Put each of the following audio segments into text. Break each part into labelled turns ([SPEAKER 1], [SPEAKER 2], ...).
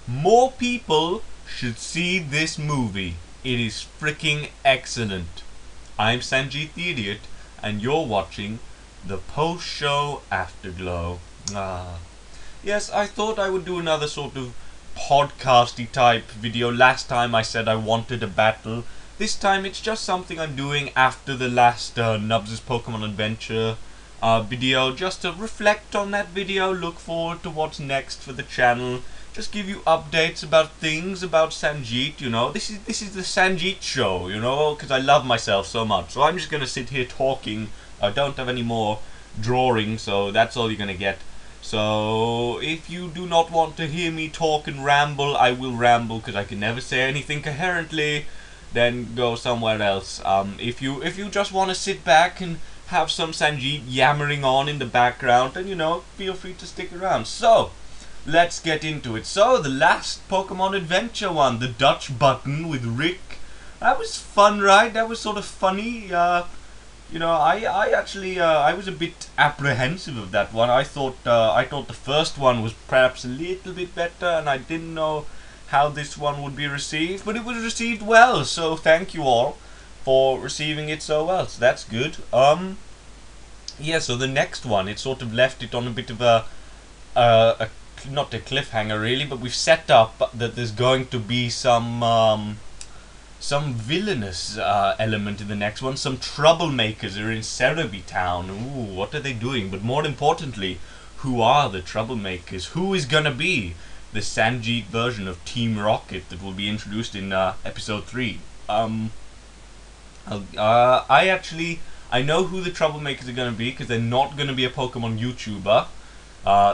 [SPEAKER 1] More people should see this movie. It is freaking excellent. I'm Sanjeet the Idiot, and you're watching the Post-show Afterglow. Yes, I thought I would do another sort of podcasty type video. Last time I said I wanted a battle. This time it's just something I'm doing after the last Nubs' Pokemon Adventure video, just to reflect on that video, look forward to what's next for the channel, just give you updates about things, about Sanjeet, you know. This is the Sanjeet show, you know, because I love myself so much. So I'm just going to sit here talking. I don't have any more drawing, so that's all you're going to get. So if you do not want to hear me talk and ramble, I will ramble because I can never say anything coherently. Then go somewhere else. If you just want to sit back and have some Sanjeet yammering on in the background, then, you know, feel free to stick around. So let's get into it. So the last Pokemon Adventure one, the Dutch button with Rick, that was fun, right? That was sort of funny. You know, I actually I was a bit apprehensive of that one. I thought the first one was perhaps a little bit better, and I didn't know how this one would be received, but it was received well. So thank you all for receiving it so well. So that's good. Yeah. So the next one, it sort of left it on a bit of a not a cliffhanger really, but we've set up that there's going to be some villainous element in the next one. Some troublemakers are in Cerebi Town. Ooh, what are they doing? But more importantly, who are the troublemakers? Who is gonna be the Sanjeet version of Team Rocket that will be introduced in episode 3? I know who the troublemakers are gonna be, because they're not gonna be a Pokemon YouTuber.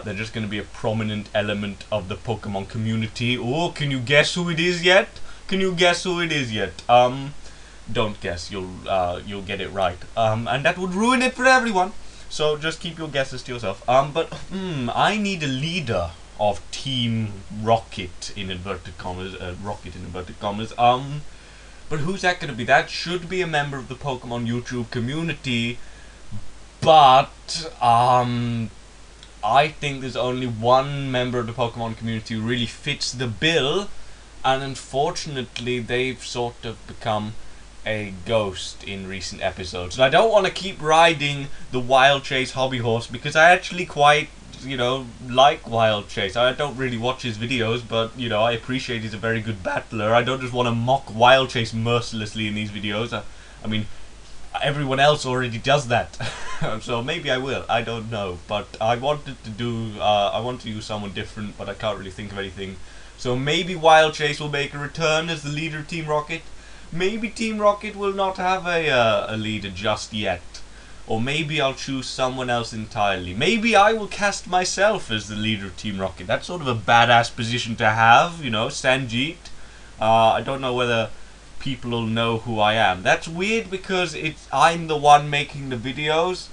[SPEAKER 1] They're just gonna be a prominent element of the Pokemon community. Oh, can you guess who it is yet? Can you guess who it is yet? Don't guess. You'll get it right. And that would ruin it for everyone. So just keep your guesses to yourself. I need a leader of Team Rocket in inverted commas. Rocket in inverted commas. But who's that going to be? That should be a member of the Pokemon YouTube community. But I think there's only one member of the Pokemon community who really fits the bill. And unfortunately, they've sort of become a ghost in recent episodes. And I don't want to keep riding the Wild Chase hobby horse, because I actually quite, you know, like Wild Chase. I don't really watch his videos, but, you know, I appreciate he's a very good battler. I don't just want to mock Wild Chase mercilessly in these videos. I mean, everyone else already does that. So maybe I will, I don't know. But I wanted to use someone different, but I can't really think of anything. So maybe Wild Chase will make a return as the leader of Team Rocket. Maybe Team Rocket will not have a leader just yet. Or maybe I'll choose someone else entirely. Maybe I will cast myself as the leader of Team Rocket. That's sort of a badass position to have, you know, Sanjeet. I don't know whether people will know who I am. That's weird because I'm the one making the videos.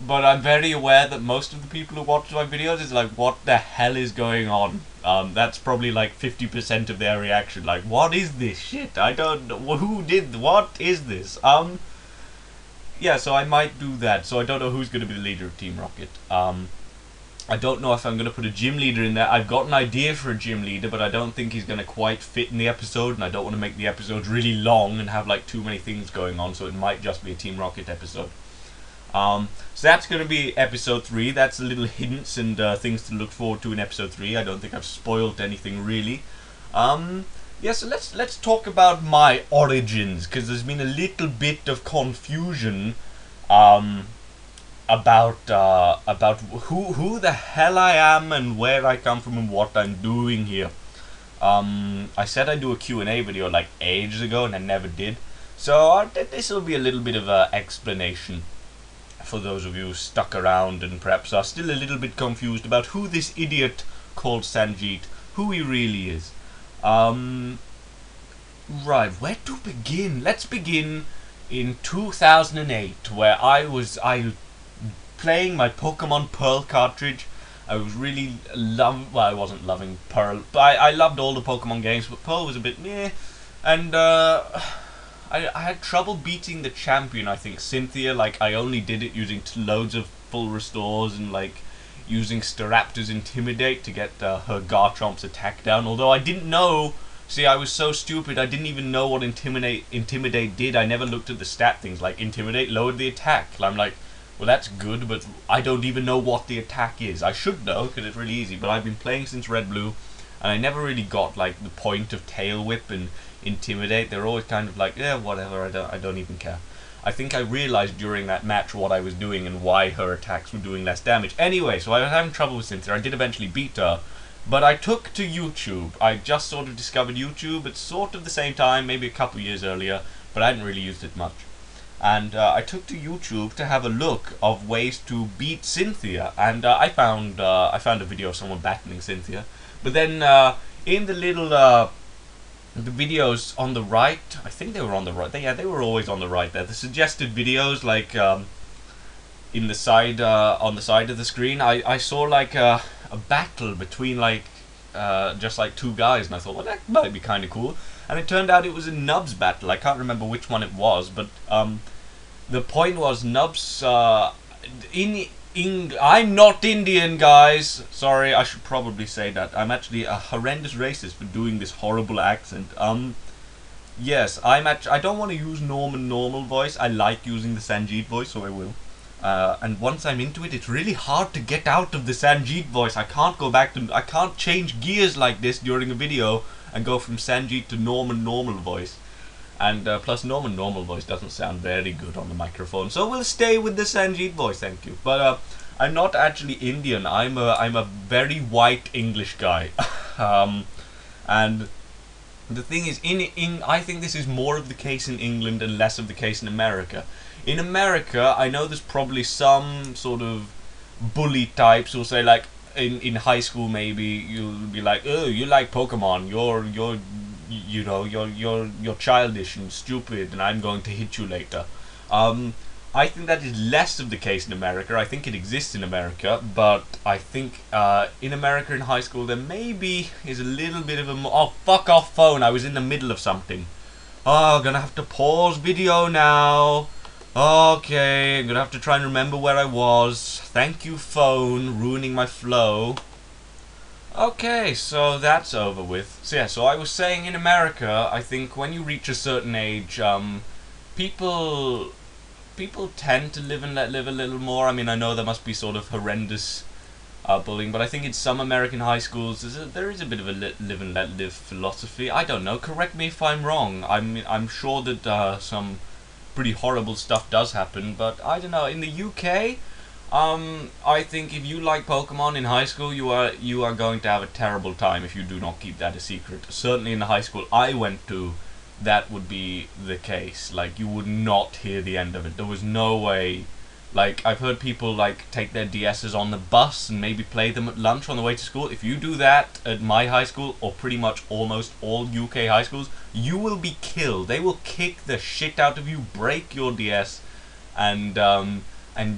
[SPEAKER 1] But I'm very aware that most of the people who watch my videos is like, what the hell is going on? That's probably like 50% of their reaction. Like, what is this shit? I don't know. What is this? Yeah, so I might do that. So I don't know who's going to be the leader of Team Rocket. I don't know if I'm going to put a gym leader in there. I've got an idea for a gym leader, but I don't think he's going to quite fit in the episode. And I don't want to make the episodes really long and have like too many things going on. So it might just be a Team Rocket episode. So that's going to be episode 3. That's a little hints and things to look forward to in episode 3. I don't think I've spoiled anything really. Yeah, so let's talk about my origins, because there's been a little bit of confusion about who the hell I am and where I come from and what I'm doing here. I said I'd do a Q&A video like ages ago, and I never did. So this will be a little bit of an explanation for those of you who stuck around and perhaps are still a little bit confused about who this idiot called Sanjeet, who he really is. Right, where to begin? Let's begin in 2008, where I was playing my Pokemon Pearl cartridge. I was really well, I wasn't loving Pearl, but I loved all the Pokemon games, but Pearl was a bit meh, and I had trouble beating the champion, I think, Cynthia. Like, I only did it using loads of full restores, and like, using Staraptor's Intimidate to get her Garchomp's attack down, although I didn't know. See, I was so stupid, I didn't even know what Intimidate did. I never looked at the stat things, like Intimidate lowered the attack. I'm like, well, that's good, but I don't even know what the attack is. I should know, because it's really easy, but I've been playing since Red Blue, and I never really got, like, the point of Tail Whip and Intimidate. They're always kind of like, yeah, whatever, I don't even care. I think I realized during that match what I was doing and why her attacks were doing less damage. Anyway, so I was having trouble with Cynthia. I did eventually beat her. But I took to YouTube. I just sort of discovered YouTube at sort of the same time, maybe a couple years earlier, but I hadn't really used it much. And I took to YouTube to have a look of ways to beat Cynthia, and I found a video of someone battling Cynthia. But then in the little the videos on the right, I think they were on the right. They were always on the right there. The suggested videos, like in the side on the side of the screen, I saw like a battle between like just like two guys, and I thought, well, that might be kind of cool. And it turned out it was a Nubs battle. I can't remember which one it was, but the point was Nubs I'm not Indian, guys. Sorry, I should probably say that. I'm actually a horrendous racist for doing this horrible accent. Yes, I don't want to use normal voice. I like using the Sanjeev voice, so I will. And once I'm into it, it's really hard to get out of the Sanjeev voice. I can't go back to. I can't change gears like this during a video and go from Sanjeev to normal voice. And plus, normal voice doesn't sound very good on the microphone, so we'll stay with the Sanjeev voice. Thank you. But I'm not actually Indian. I'm a very white English guy. And the thing is, I think this is more of the case in England and less of the case in America. In America, I know there's probably some sort of bully types who'll say, like, in high school maybe you'll be like, oh, you like Pokemon, you're childish and stupid, and I'm going to hit you later. I think that is less of the case in America. I think it exists in America, but I think in America in high school there maybe is a little bit of a oh, fuck off phone, I was in the middle of something. Oh, gonna have to pause video now. Okay, I'm gonna have to try and remember where I was. Thank you, phone, ruining my flow. Okay, so that's over with. So yeah, so I was saying in America, I think when you reach a certain age, people tend to live and let live a little more. I mean, I know there must be sort of horrendous bullying, but I think in some American high schools there is a bit of a live and let live philosophy. I don't know. Correct me if I'm wrong. I'm sure that some pretty horrible stuff does happen, but I don't know. In the UK, I think if you like Pokemon in high school, you are going to have a terrible time if you do not keep that a secret. Certainly in the high school I went to, that would be the case. Like, you would not hear the end of it. There was no way. Like, I've heard people like take their DSs on the bus and maybe play them at lunch on the way to school. If you do that at my high school, or pretty much almost all UK high schools, you will be killed. They will kick the shit out of you, break your DS, and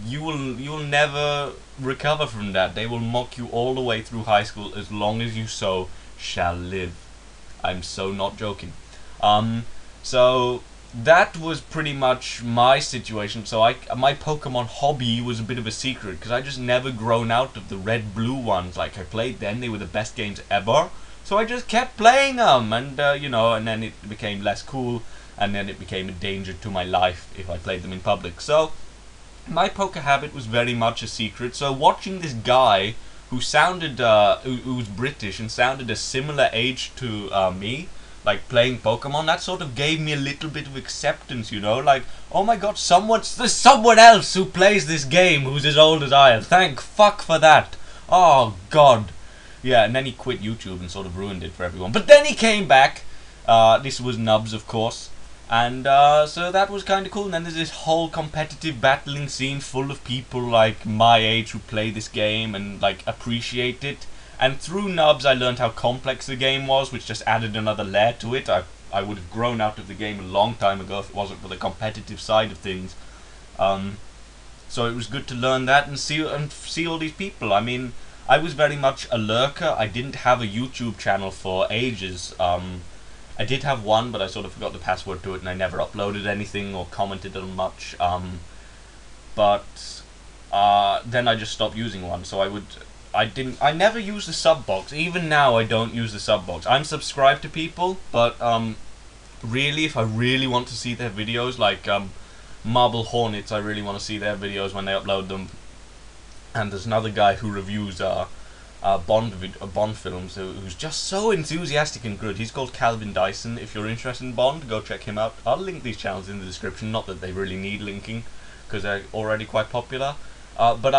[SPEAKER 1] you will never recover from that. They will mock you all the way through high school as long as you so shall live. I'm so not joking. So that was pretty much my situation. So my Pokemon hobby was a bit of a secret, because I just never grown out of the red blue ones. Like, I played them, they were the best games ever, so I just kept playing them, and you know, and then it became less cool, and then it became a danger to my life if I played them in public. So my poker habit was very much a secret. So watching this guy who sounded who was British and sounded a similar age to me, like playing Pokemon, that sort of gave me a little bit of acceptance, you know, like, oh my god, there's someone else who plays this game who's as old as I am. Thank fuck for that. Oh god. Yeah, and then he quit YouTube and sort of ruined it for everyone. But then he came back. This was Nubs, of course. And so that was kind of cool. And then there's this whole competitive battling scene full of people like my age who play this game and like appreciate it. And through Nubs I learned how complex the game was, which just added another layer to it. I would have grown out of the game a long time ago if it wasn't for the competitive side of things. So it was good to learn that and see all these people. I mean, I was very much a lurker. I didn't have a YouTube channel for ages. I did have one, but I sort of forgot the password to it, and I never uploaded anything or commented on much. But then I just stopped using one. So I never use the sub box. Even now, I don't use the sub box. I'm subscribed to people, but really, if I really want to see their videos, like Marble Hornets, I really want to see their videos when they upload them. And there's another guy who reviews Bond films, who's just so enthusiastic and good. He's called Calvin Dyson. If you're interested in Bond, go check him out. I'll link these channels in the description. Not that they really need linking, because they're already quite popular. But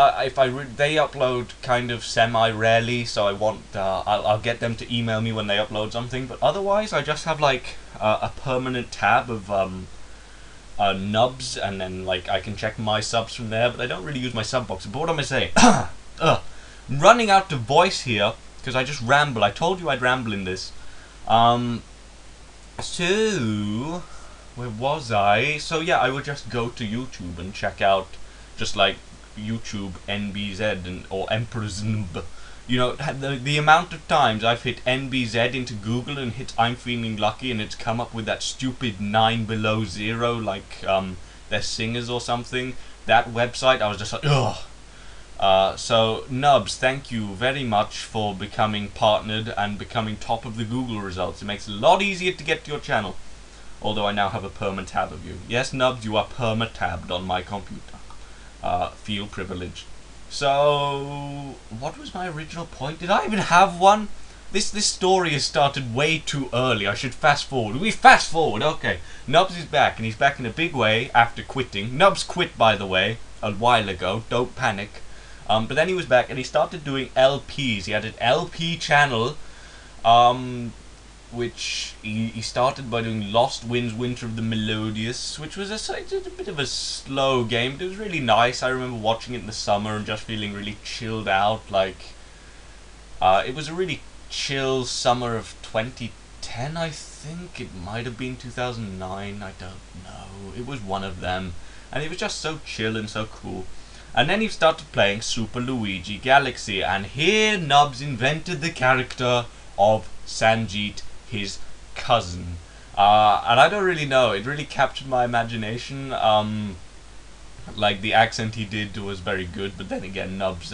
[SPEAKER 1] they upload kind of semi-rarely, so I'll get them to email me when they upload something. But otherwise, I just have like a permanent tab of nubs, and then like I can check my subs from there. But I don't really use my sub box. But what am I saying? Running out of voice here because I just ramble. I told you I'd ramble in this. So where was I? So yeah, I would just go to YouTube and check out just like YouTube NBZ or Emperor's Nb. You know, the amount of times I've hit NBZ into Google and hit I'm feeling lucky, and it's come up with that stupid 9 below 0, like they're singers or something. That website, I was just like, ugh. So Nubs, thank you very much for becoming partnered and becoming top of the Google results. It makes it a lot easier to get to your channel. Although I now have a perma tab of you. Yes, Nubs, you are perma tabbed on my computer. Feel privileged. So, what was my original point? Did I even have one? This story has started way too early. I should fast forward. We fast forward, okay. Nubs is back, and he's back in a big way after quitting. Nubs quit, by the way, a while ago. Don't panic. But then he was back, and he started doing LPs. He had an LP channel, which he started by doing Lost Winds, Winter of the Melodious, which was a bit of a slow game, but it was really nice. I remember watching it in the summer and just feeling really chilled out. Like, it was a really chill summer of 2010, I think. It might have been 2009, I don't know. It was one of them. And it was just so chill and so cool. And then he started playing Super Luigi Galaxy, and here Nubs invented the character of Sanjeet, his cousin. And I don't really know, it really captured my imagination. Like, the accent he did was very good, but then again, Nubs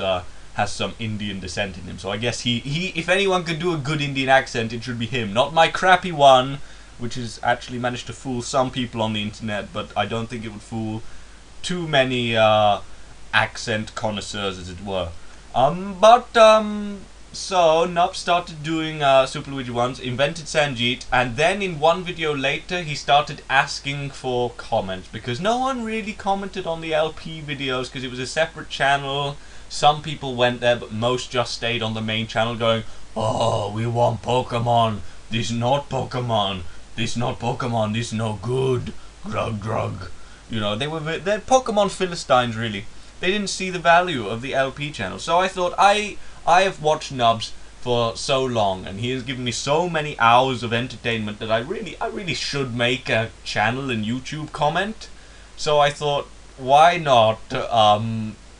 [SPEAKER 1] has some Indian descent in him, so I guess he if anyone could do a good Indian accent, it should be him. Not my crappy one, which has actually managed to fool some people on the internet, but I don't think it would fool too many accent connoisseurs, as it were. So Nub started doing Super Luigi ones, invented Sanjeet, and then in one video later he started asking for comments, because no one really commented on the LP videos because it was a separate channel. Some people went there, but most just stayed on the main channel going, oh, we want Pokemon, this not Pokemon, this not Pokemon, this no good, grug. You know, they're Pokemon Philistines, really. They didn't see the value of the LP channel. So I thought, I have watched Nubs for so long, and he has given me so many hours of entertainment that I really should make a channel and YouTube comment. So I thought, why not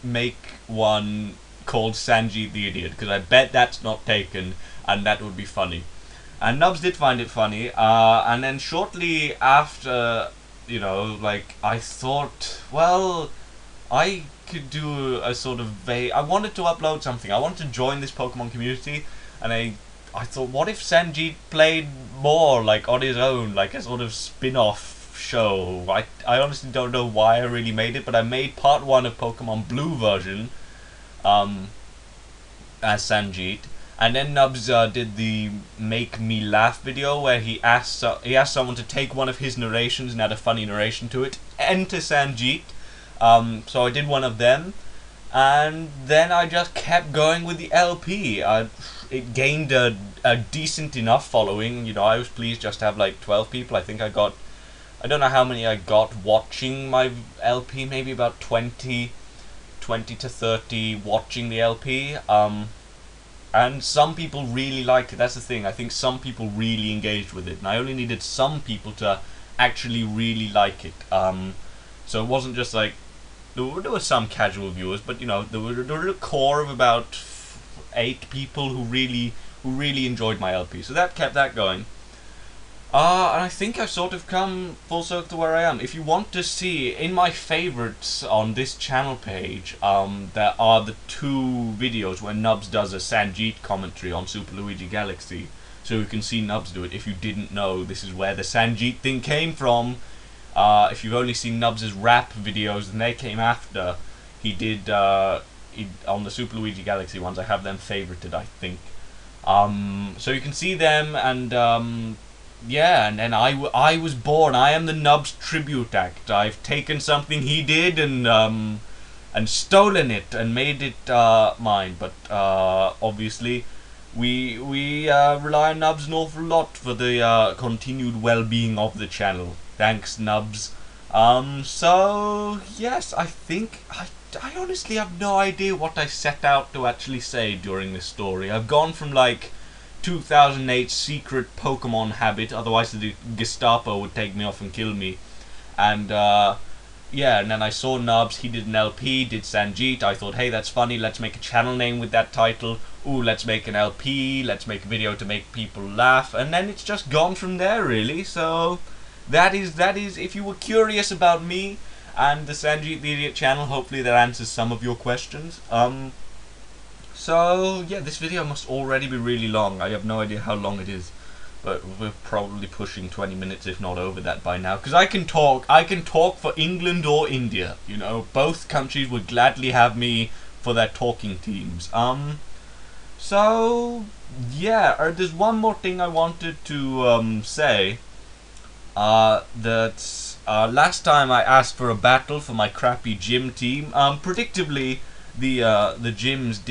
[SPEAKER 1] make one called Sanjeet the Idiot, because I bet that's not taken, and that would be funny. And Nubs did find it funny, and then shortly after, you know, like, I thought, well, I could do a sort of I wanted to upload something. I wanted to join this Pokemon community, and I thought, what if Sanjeet played more, like, on his own, like a sort of spin-off show? I honestly don't know why I really made it, but I made part 1 of Pokemon Blue version as Sanjeet, and then Nubs did the Make Me Laugh video where he asked someone to take one of his narrations and add a funny narration to it. Enter Sanjeet. So I did one of them, and then I just kept going with the LP. It gained a decent enough following. You know, I was pleased just to have like 12 people. I think I don't know how many I got watching my LP, maybe about 20 to 30 watching the LP. And some people really liked it. That's the thing. I think some people really engaged with it, and I only needed some people to actually really like it. So it wasn't just like, there were some casual viewers, but you know, there were a core of about 8 people who really enjoyed my LP. So that kept that going. And I think I've sort of come full circle to where I am. If you want to see, in my favorites on this channel page, there are the 2 videos where Nubs does a Sanjeet commentary on Super Luigi Galaxy. So you can see Nubs do it. If you didn't know, this is where the Sanjeet thing came from. If you've only seen Nubs' rap videos, then they came after. He did, on the Super Luigi Galaxy ones, I have them favorited, I think. So you can see them, and, yeah, and then I was born. I am the Nubs tribute act. I've taken something he did and stolen it and made it mine. But obviously, we rely on Nubs an awful lot for the continued well-being of the channel. Thanks, Nubs. So yes, I think I honestly have no idea what I set out to actually say during this story. I've gone from like 2008 secret Pokemon habit, otherwise the Gestapo would take me off and kill me. And yeah, and then I saw Nubs, he did an LP, did Sanjeet. I thought, hey, that's funny, let's make a channel name with that title. Ooh, let's make an LP, let's make a video to make people laugh. And then it's just gone from there, really. So that is, if you were curious about me and the Sanjeet the Idiot channel, hopefully that answers some of your questions. So yeah, this video must already be really long. I have no idea how long it is, but we're probably pushing 20 minutes, if not over that by now. Because I can talk for England or India. You know, both countries would gladly have me for their talking teams. So yeah, there's one more thing I wanted to say. That last time I asked for a battle for my crappy gym team. Predictably, the gyms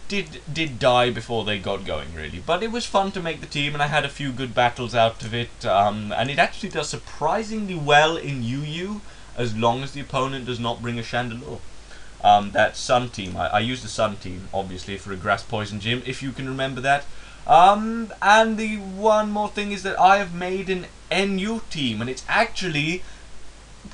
[SPEAKER 1] did die before they got going, really. But it was fun to make the team, and I had a few good battles out of it. And it actually does surprisingly well in UU, as long as the opponent does not bring a Chandelure. That Sun team, I used the Sun team, obviously, for a Grass Poison gym, if you can remember that. And the one more thing is that I have made an NU team, and it's actually,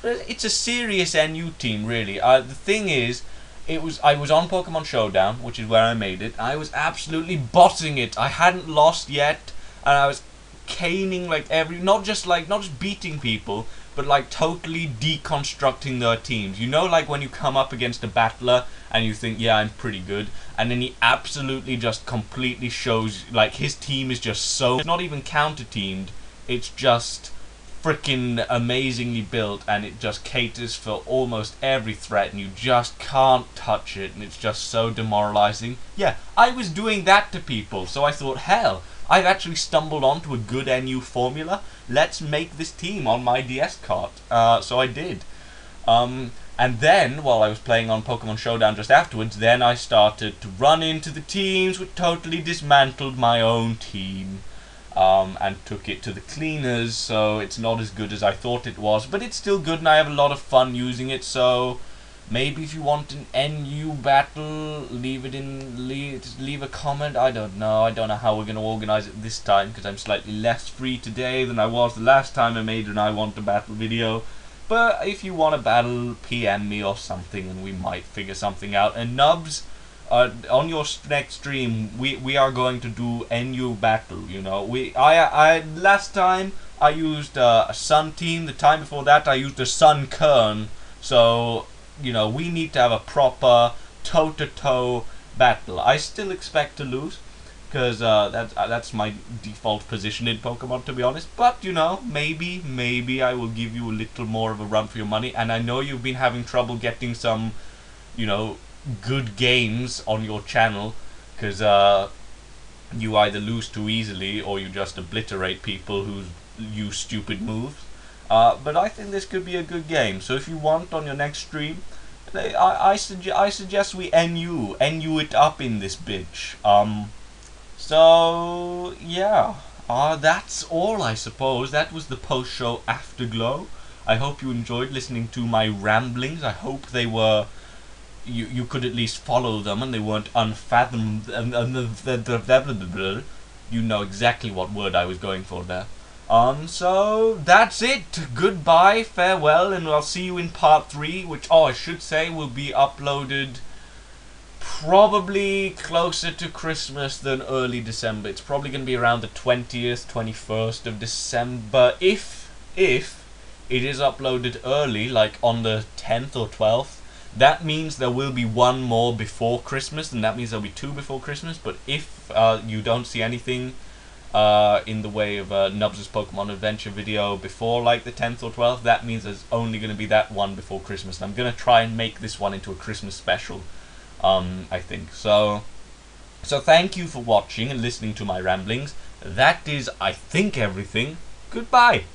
[SPEAKER 1] it's a serious NU team, really. The thing is, I was on Pokemon Showdown, which is where I made it. I was absolutely bossing it. I hadn't lost yet, and I was caning like not just beating people, but like totally deconstructing their teams. You know, like when you come up against a battler and you think, yeah, I'm pretty good, and then he absolutely just completely shows, like, his team is just so, it's not even counter-teamed, it's just freaking amazingly built, and it just caters for almost every threat, and you just can't touch it, and it's just so demoralizing. Yeah, I was doing that to people, so I thought, hell, I've actually stumbled onto a good NU formula. Let's make this team on my DS cart. So I did. And then, while I was playing on Pokemon Showdown just afterwards, then I started to run into the teams, which totally dismantled my own team. And took it to the cleaners, so it's not as good as I thought it was, but it's still good, and I have a lot of fun using it. So maybe if you want an NU battle, leave a comment. I don't know how we're going to organize it this time, because I'm slightly less free today than I was the last time I made an I Want to Battle video. But if you want a battle, PM me or something, and we might figure something out. And Nubs, on your next stream, we are going to do NU battle. You know, last time I used a Sun team. The time before that I used a Sun Kern. So you know, we need to have a proper toe-to-toe battle. I still expect to lose, because that's my default position in Pokemon, to be honest. But you know, maybe I will give you a little more of a run for your money. And I know you've been having trouble getting some, you know, good games on your channel, because you either lose too easily or you just obliterate people who use stupid moves. But I think this could be a good game. So if you want, on your next stream, I suggest we NU it up in this bitch. So yeah, that's all, I suppose. That was the post-show Afterglow. I hope you enjoyed listening to my ramblings. I hope they were, you could at least follow them and they weren't unfathomed. You know exactly what word I was going for there. So that's it. Goodbye, farewell, and I'll see you in part 3, which, I should say, will be uploaded probably closer to Christmas than early December. It's probably going to be around the 20th, 21st of December. If it is uploaded early, like on the 10th or 12th, that means there will be one more before Christmas, and that means there'll be two before Christmas. But if you don't see anything in the way of Nubs' Pokemon Adventure video before like the 10th or 12th, that means there's only going to be that one before Christmas. And I'm going to try and make this one into a Christmas special, I think. So thank you for watching and listening to my ramblings. That is, I think, everything. Goodbye.